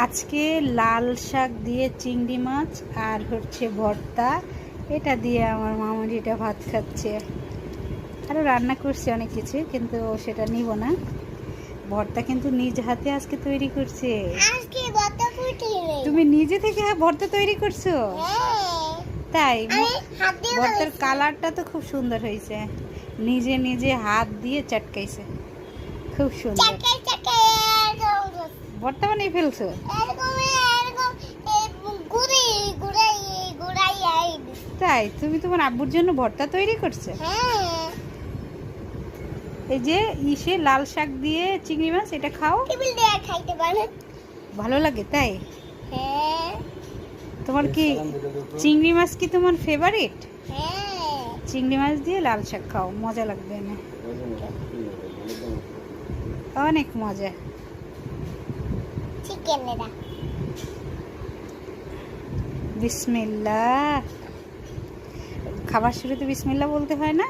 আজকে লাল শাক দিয়ে চিংড়ি মাছ আর হচ্ছে ভর্তা, এটা দিয়ে আমার মামুনি এটা ভাত খাচ্ছে। আরও রান্না করছে অনেক কিছু, কিন্তু সেটা নিব না। ভর্তা কিন্তু নিজ হাতে আজকে তৈরি করছে। তুমি নিজে থেকে ভর্তা তৈরি করছো? তাই? ভর্তার কালারটা তো খুব সুন্দর হয়েছে। নিজে নিজে হাত দিয়ে চটকাইছে, খুব সুন্দর। ভর্তা বানিয়ে ফেলছো? তাই? তুমি তোমার আব্বুর জন্য ভর্তা তৈরি করছো? এই যে ইসে লাল শাক দিয়ে চিংড়ি মাছ, এটা খাও, ভালো লাগে। তাই? তোমার কি চিংড়ি মাছ কি তোমার ফেভারিট? চিংড়ি মাছ দিয়ে লাল শাক খাও, মজা লাগবে না? অনেক মজা। বিসমিল্লাহ। খাবার শুরুতে বিসমিল্লাহ বলতে হয় না?